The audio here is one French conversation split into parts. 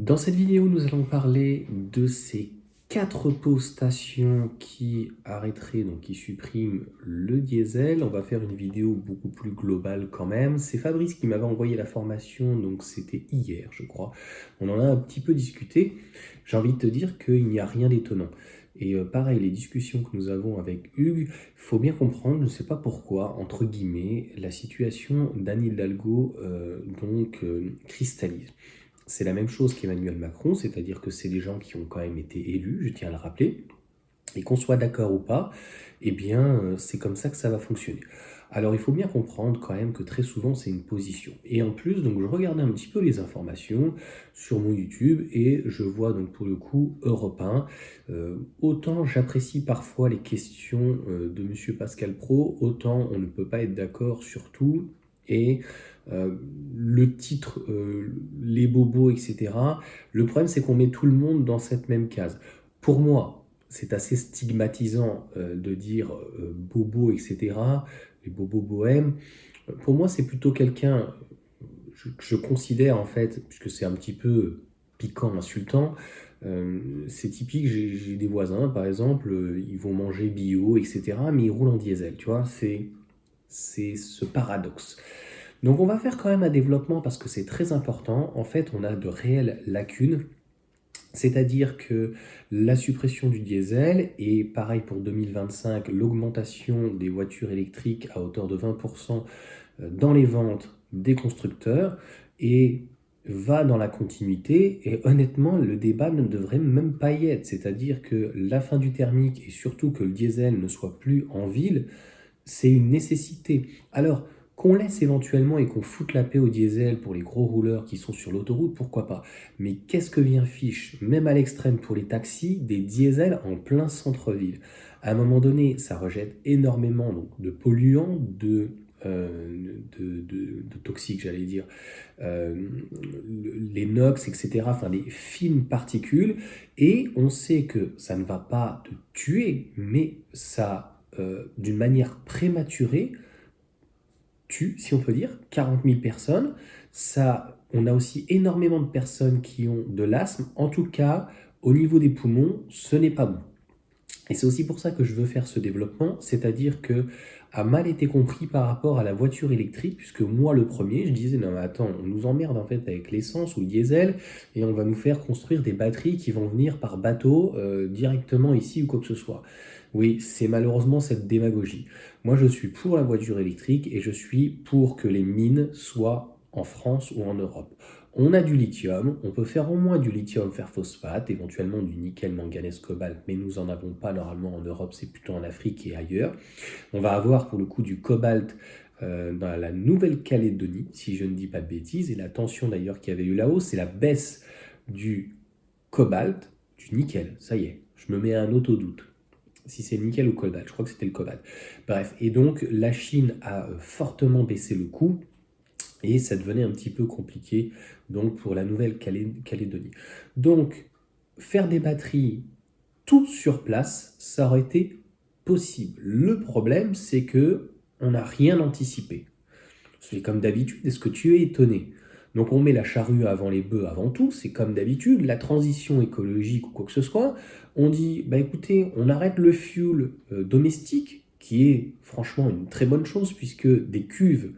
Dans cette vidéo, nous allons parler de ces 4 pause stations qui arrêteraient, donc qui suppriment le diesel. On va faire une vidéo beaucoup plus globale quand même. C'est Fabrice qui m'avait envoyé la formation, donc c'était hier, je crois. On en a un petit peu discuté. J'ai envie de te dire qu'il n'y a rien d'étonnant. Et pareil, les discussions que nous avons avec Hugues, il faut bien comprendre, je ne sais pas pourquoi, entre guillemets, la situation d'Anne Hidalgo cristallise. C'est la même chose qu'Emmanuel Macron, c'est-à-dire que c'est des gens qui ont quand même été élus, je tiens à le rappeler, et qu'on soit d'accord ou pas, eh bien, c'est comme ça que ça va fonctionner. Alors, il faut bien comprendre quand même que très souvent, c'est une position. Et en plus, donc, je regardais un petit peu les informations sur mon YouTube et je vois donc pour le coup Europe 1. Autant j'apprécie parfois les questions de Monsieur Pascal Pro, autant on ne peut pas être d'accord sur tout. Et euh, le titre, les bobos, etc. Le problème, c'est qu'on met tout le monde dans cette même case. Pour moi, c'est assez stigmatisant de dire bobo, etc., les bobos bohèmes. Pour moi, c'est plutôt quelqu'un, je considère en fait, puisque c'est un petit peu piquant, insultant, c'est typique, j'ai des voisins, par exemple, ils vont manger bio, etc., mais ils roulent en diesel, tu vois, c'est ce paradoxe. Donc on va faire quand même un développement parce que c'est très important. En fait, on a de réelles lacunes, c'est-à-dire que la suppression du diesel et pareil pour 2025, l'augmentation des voitures électriques à hauteur de 20% dans les ventes des constructeurs et va dans la continuité et honnêtement le débat ne devrait même pas y être, c'est-à-dire que la fin du thermique et surtout que le diesel ne soit plus en ville, c'est une nécessité. Alors, qu'on laisse éventuellement et qu'on foute la paix au diesel pour les gros rouleurs qui sont sur l'autoroute, pourquoi pas. Mais qu'est-ce que vient fiche, même à l'extrême pour les taxis, des diesels en plein centre-ville. À un moment donné, ça rejette énormément donc, de polluants, de toxiques, j'allais dire, euh, les NOx, etc., enfin les fines particules, et on sait que ça ne va pas te tuer, mais ça, d'une manière prématurée, tue, si on peut dire, 40 000 personnes. Ça, on a aussi énormément de personnes qui ont de l'asthme. En tout cas, au niveau des poumons, ce n'est pas bon. Et c'est aussi pour ça que je veux faire ce développement, c'est-à-dire que a mal été compris par rapport à la voiture électrique, puisque moi le premier, je disais non mais attends, on nous emmerde en fait avec l'essence ou le diesel, et on va nous faire construire des batteries qui vont venir par bateau directement ici ou quoi que ce soit. Oui, c'est malheureusement cette démagogie. Moi je suis pour la voiture électrique et je suis pour que les mines soient en France ou en Europe. On a du lithium, on peut faire au moins du lithium fer phosphate, éventuellement du nickel, manganèse, cobalt, mais nous n'en avons pas normalement en Europe, c'est plutôt en Afrique et ailleurs. On va avoir pour le coup du cobalt dans la Nouvelle-Calédonie, si je ne dis pas de bêtises, et la tension d'ailleurs qu'il y avait eu là-haut, c'est la baisse du cobalt, du nickel, ça y est, je me mets un auto-doute. Si c'est nickel ou cobalt, je crois que c'était le cobalt. Bref, et donc la Chine a fortement baissé le coût, et ça devenait un petit peu compliqué donc pour la Nouvelle-Calédonie. Donc, faire des batteries tout sur place, ça aurait été possible. Le problème, c'est que on n'a rien anticipé. C'est comme d'habitude, est-ce que tu es étonné? Donc on met la charrue avant les bœufs avant tout, c'est comme d'habitude, la transition écologique ou quoi que ce soit, on dit, bah écoutez, on arrête le fuel domestique, qui est franchement une très bonne chose, puisque des cuves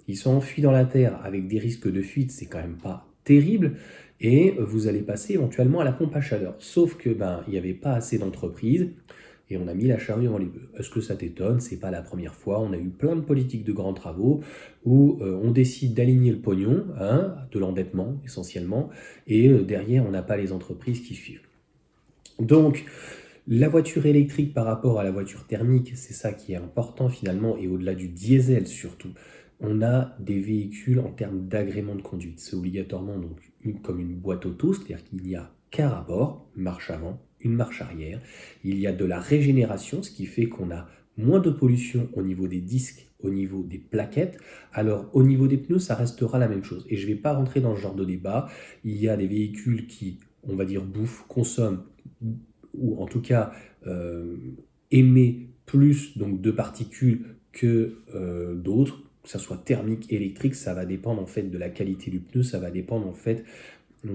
ils sont enfuis dans la terre avec des risques de fuite, c'est quand même pas terrible. Et vous allez passer éventuellement à la pompe à chaleur. Sauf que ben il n'y avait pas assez d'entreprises et on a mis la charrue avant les bœufs. Est-ce que ça t'étonne? C'est pas la première fois. On a eu plein de politiques de grands travaux où on décide d'aligner le pognon, hein, de l'endettement essentiellement, et derrière on n'a pas les entreprises qui suivent. Donc la voiture électrique par rapport à la voiture thermique, c'est ça qui est important finalement, et au-delà du diesel surtout, on a des véhicules en termes d'agrément de conduite. C'est obligatoirement donc comme une boîte auto, c'est-à-dire qu'il n'y a qu'un rapport, une marche avant, une marche arrière. Il y a de la régénération, ce qui fait qu'on a moins de pollution au niveau des disques, au niveau des plaquettes. Alors au niveau des pneus, ça restera la même chose. Et je ne vais pas rentrer dans ce genre de débat. Il y a des véhicules qui, on va dire, bouffent, consomment ou en tout cas émet plus donc, de particules que d'autres, que ça soit thermique, électrique, ça va dépendre en fait de la qualité du pneu, ça va dépendre en fait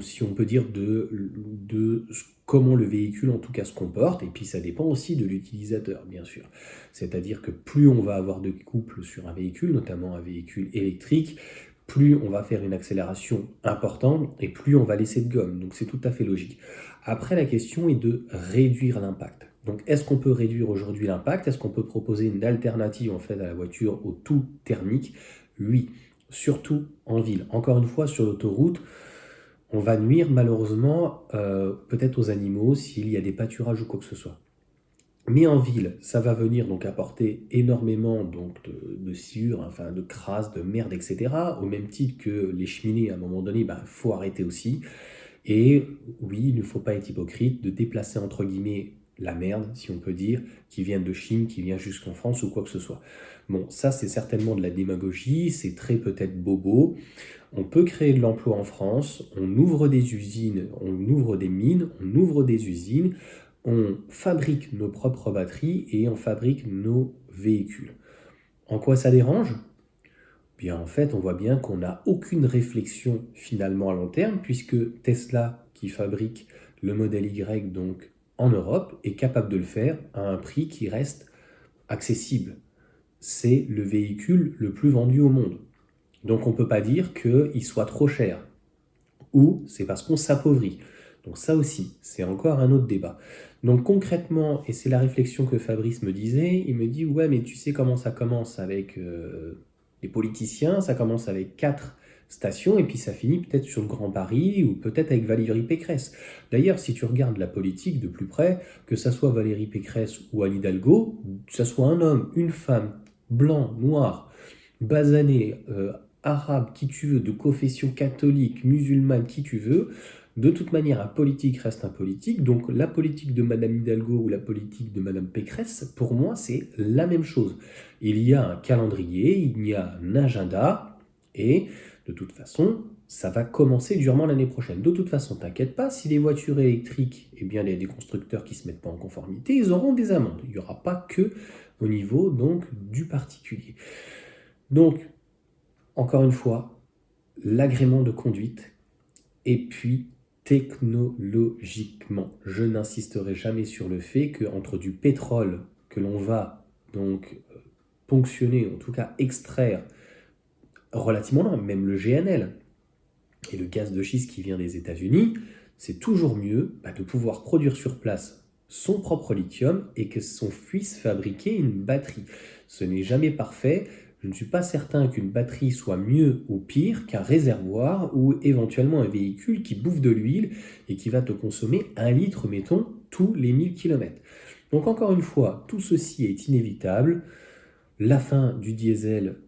si on peut dire, de comment le véhicule en tout cas se comporte, et puis ça dépend aussi de l'utilisateur, bien sûr. C'est-à-dire que plus on va avoir de couple sur un véhicule, notamment un véhicule électrique, plus on va faire une accélération importante et plus on va laisser de gomme. Donc c'est tout à fait logique. Après, la question est de réduire l'impact. Donc est-ce qu'on peut réduire aujourd'hui l'impact? Est-ce qu'on peut proposer une alternative en fait à la voiture au tout thermique? Oui, surtout en ville. Encore une fois, sur l'autoroute, on va nuire malheureusement peut-être aux animaux s'il y a des pâturages ou quoi que ce soit. Mais en ville, ça va venir donc apporter énormément donc de sciure, enfin de crasse, de merde, etc. Au même titre que les cheminées, à un moment donné, faut arrêter aussi. Et oui, il ne faut pas être hypocrite de déplacer entre guillemets la merde, si on peut dire, qui vient de Chine, qui vient jusqu'en France ou quoi que ce soit. Bon, ça c'est certainement de la démagogie, c'est très peut-être bobo. On peut créer de l'emploi en France, on ouvre des usines, on ouvre des mines, on ouvre des usines, on fabrique nos propres batteries et on fabrique nos véhicules. En quoi ça dérange? Bien, en fait, on voit bien qu'on n'a aucune réflexion finalement à long terme, puisque Tesla, qui fabrique le modèle Y donc en Europe, est capable de le faire à un prix qui reste accessible. C'est le véhicule le plus vendu au monde. Donc on ne peut pas dire qu'il soit trop cher. Ou c'est parce qu'on s'appauvrit. Donc ça aussi, c'est encore un autre débat. Donc concrètement, et c'est la réflexion que Fabrice me disait, il me dit ouais mais tu sais comment ça commence avec les politiciens, ça commence avec 4 stations et puis ça finit peut-être sur le Grand Paris ou peut-être avec Valérie Pécresse. D'ailleurs, si tu regardes la politique de plus près, que ça soit Valérie Pécresse ou Anne Hidalgo, que ça soit un homme, une femme, blanc, noir, basané, arabe, qui tu veux, de confession catholique, musulmane, qui tu veux, de toute manière, un politique reste un politique. Donc la politique de Madame Hidalgo ou la politique de Madame Pécresse, pour moi, c'est la même chose. Il y a un calendrier, il y a un agenda, et de toute façon, ça va commencer durement l'année prochaine. De toute façon, t'inquiète pas, si les voitures électriques, eh bien, il y a des constructeurs qui ne se mettent pas en conformité, ils auront des amendes. Il n'y aura pas que au niveau donc du particulier. Donc, encore une fois, l'agrément de conduite, et puis technologiquement. Je n'insisterai jamais sur le fait qu'entre du pétrole que l'on va donc ponctionner, en tout cas extraire relativement loin, même le GNL et le gaz de schiste qui vient des États-Unis, c'est toujours mieux de pouvoir produire sur place son propre lithium et que son puisse fabriquer une batterie. Ce n'est jamais parfait. Je ne suis pas certain qu'une batterie soit mieux ou pire qu'un réservoir ou éventuellement un véhicule qui bouffe de l'huile et qui va te consommer 1 litre, mettons, tous les 1000 km. Donc encore une fois, tout ceci est inévitable. La fin du diesel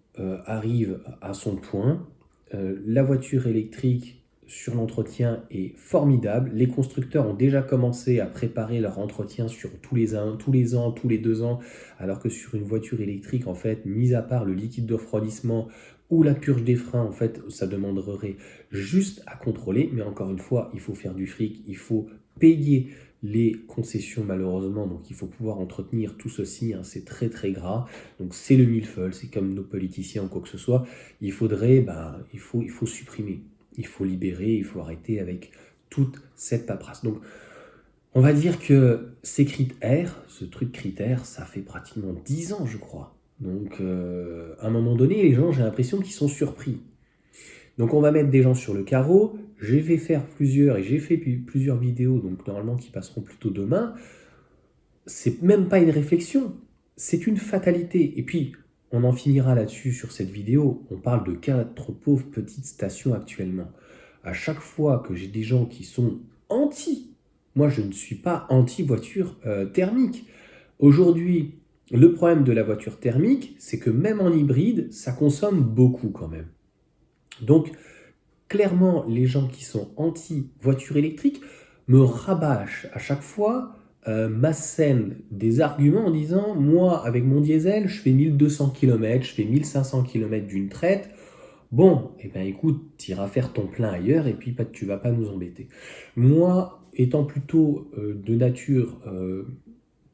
arrive à son point. La voiture électrique sur l'entretien est formidable. Les constructeurs ont déjà commencé à préparer leur entretien sur tous les ans, tous les 2 ans, alors que sur une voiture électrique, en fait, mis à part le liquide de refroidissement ou la purge des freins, en fait, ça demanderait juste à contrôler. Mais encore une fois, il faut faire du fric, il faut payer les concessions malheureusement, donc il faut pouvoir entretenir tout ceci, c'est très très gras, donc c'est le millefeuille, c'est comme nos politiciens ou quoi que ce soit, il faudrait, il faut supprimer, il faut libérer, il faut arrêter avec toute cette paperasse. Donc on va dire que ces critères, ce truc critère, ça fait pratiquement 10 ans je crois, donc à un moment donné les gens j'ai l'impression qu'ils sont surpris. Donc on va mettre des gens sur le carreau, je vais faire plusieurs, et j'ai fait plusieurs vidéos, donc normalement qui passeront plutôt demain. C'est même pas une réflexion, c'est une fatalité. Et puis, on en finira là-dessus sur cette vidéo. On parle de 4 pauvres petites stations actuellement. À chaque fois que j'ai des gens qui sont anti, moi je ne suis pas anti-voiture thermique. Aujourd'hui, le problème de la voiture thermique, c'est que même en hybride, ça consomme beaucoup quand même. Donc, clairement, les gens qui sont anti-voiture électrique me rabâchent à chaque fois ma scène des arguments en disant « Moi, avec mon diesel, je fais 1200 km, je fais 1500 km d'une traite. Bon, eh ben écoute, tu iras faire ton plein ailleurs et puis tu vas pas nous embêter. » Moi, étant plutôt de nature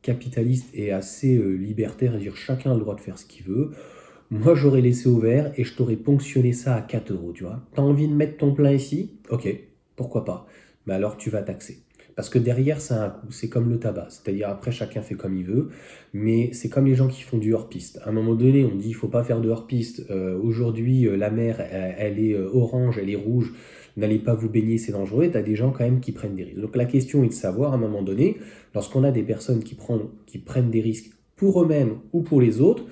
capitaliste et assez libertaire, à dire chacun a le droit de faire ce qu'il veut, moi, j'aurais laissé ouvert et je t'aurais ponctionné ça à 4 euros, tu vois. T'as envie de mettre ton plein ici? Ok, pourquoi pas? Mais alors tu vas taxer. Parce que derrière, ça a un coût. C'est comme le tabac. C'est-à-dire, après, chacun fait comme il veut. Mais c'est comme les gens qui font du hors-piste. À un moment donné, on dit, il faut pas faire de hors-piste. Aujourd'hui, la mer, elle est orange, elle est rouge. N'allez pas vous baigner, c'est dangereux. Et tu as des gens quand même qui prennent des risques. Donc la question est de savoir, à un moment donné, lorsqu'on a des personnes qui prennent des risques pour eux-mêmes ou pour les autres,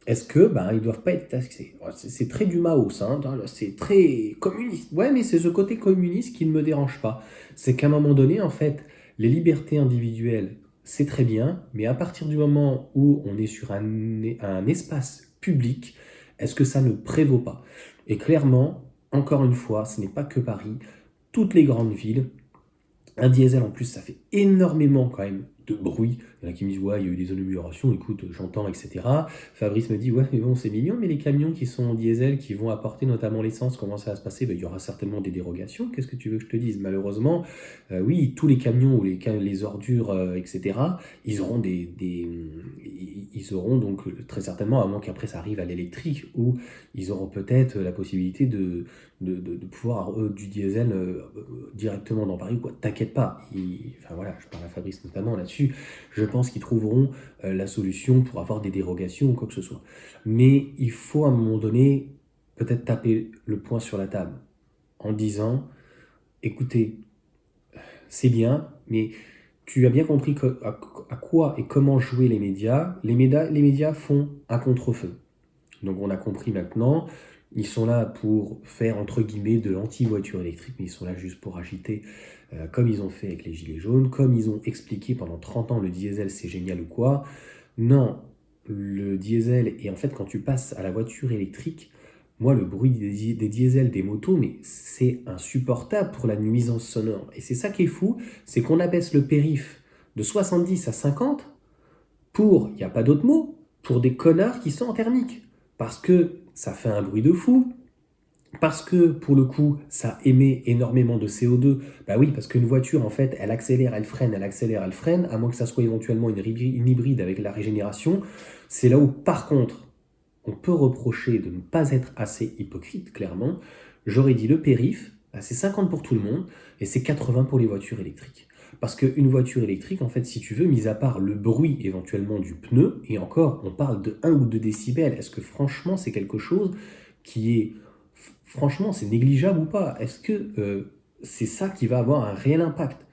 est-ce que ils doivent pas être taxés? C'est très du Mao, ça, hein, c'est très communiste. Ouais, mais c'est ce côté communiste qui ne me dérange pas. C'est qu'à un moment donné, en fait, les libertés individuelles, c'est très bien, mais à partir du moment où on est sur un espace public, est-ce que ça ne prévaut pas? Et clairement, encore une fois, ce n'est pas que Paris, toutes les grandes villes, un diesel en plus, ça fait énormément quand même de bruit. Il y en a qui me disent, ouais, il y a eu des améliorations, écoute, j'entends, etc. Fabrice me dit, ouais, mais bon, c'est mignon, mais les camions qui sont diesel, qui vont apporter notamment l'essence, comment ça va se passer? Ben, il y aura certainement des dérogations. Qu'est-ce que tu veux que je te dise? Malheureusement, oui, tous les camions ou les ordures, etc., ils auront donc très certainement, à moins qu'après ça arrive à l'électrique, où ils auront peut-être la possibilité de pouvoir avoir du diesel directement dans Paris, quoi. T'inquiète pas, enfin voilà, je parle à Fabrice notamment là-dessus, je pense qu'ils trouveront la solution pour avoir des dérogations ou quoi que ce soit. Mais il faut à un moment donné peut-être taper le poing sur la table en disant, écoutez, c'est bien, mais tu as bien compris à quoi et comment jouer les médias. Les médias font un contre-feu. Donc on a compris maintenant, ils sont là pour faire entre guillemets de l'anti-voiture électrique, mais ils sont là juste pour agiter, comme ils ont fait avec les gilets jaunes, comme ils ont expliqué pendant 30 ans le diesel c'est génial ou quoi. Non, le diesel, et en fait quand tu passes à la voiture électrique, moi le bruit des diesels, des motos, mais c'est insupportable pour la nuisance sonore. Et c'est ça qui est fou, c'est qu'on abaisse le périph' de 70 à 50 pour, il n'y a pas d'autre mot, pour des connards qui sont en thermique. Parce que ça fait un bruit de fou, parce que pour le coup, ça émet énormément de CO2. Bah oui, parce qu'une voiture, en fait, elle accélère, elle freine, elle accélère, elle freine, à moins que ça soit éventuellement une hybride avec la régénération. C'est là où, par contre, on peut reprocher de ne pas être assez hypocrite, clairement. J'aurais dit le périph', bah, c'est 50 pour tout le monde, et c'est 80 pour les voitures électriques. Parce qu'une voiture électrique, en fait, si tu veux, mis à part le bruit éventuellement du pneu, et encore, on parle de 1 ou 2 décibels, est-ce que franchement c'est quelque chose qui est... Franchement, c'est négligeable ou pas? Est-ce que c'est ça qui va avoir un réel impact?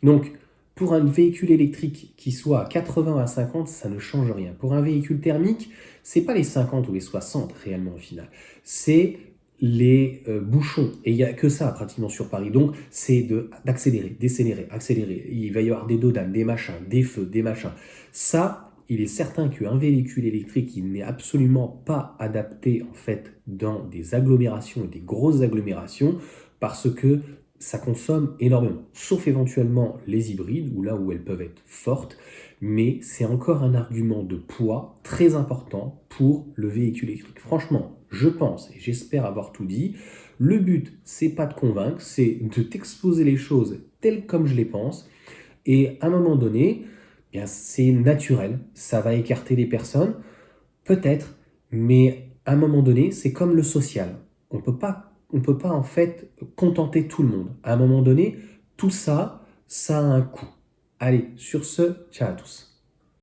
Donc, pour un véhicule électrique qui soit à 80 à 50, ça ne change rien. Pour un véhicule thermique, c'est pas les 50 ou les 60 réellement au final. C'est les bouchons. Et il n'y a que ça pratiquement sur Paris. Donc, c'est d'accélérer, décélérer, accélérer. Il va y avoir des dodanes, des machins, des feux, des machins. Ça, il est certain qu'un véhicule électrique, il n'est absolument pas adapté en fait dans des agglomérations et des grosses agglomérations parce que ça consomme énormément, sauf éventuellement les hybrides, ou là où elles peuvent être fortes, mais c'est encore un argument de poids très important pour le véhicule électrique. Franchement, je pense, et j'espère avoir tout dit, le but, c'est pas de convaincre, c'est de t'exposer les choses telles comme je les pense, et à un moment donné, bien, c'est naturel, ça va écarter les personnes, peut-être, mais à un moment donné, c'est comme le social. On peut pas en fait contenter tout le monde. À un moment donné, tout ça, ça a un coût. Allez, sur ce, ciao à tous.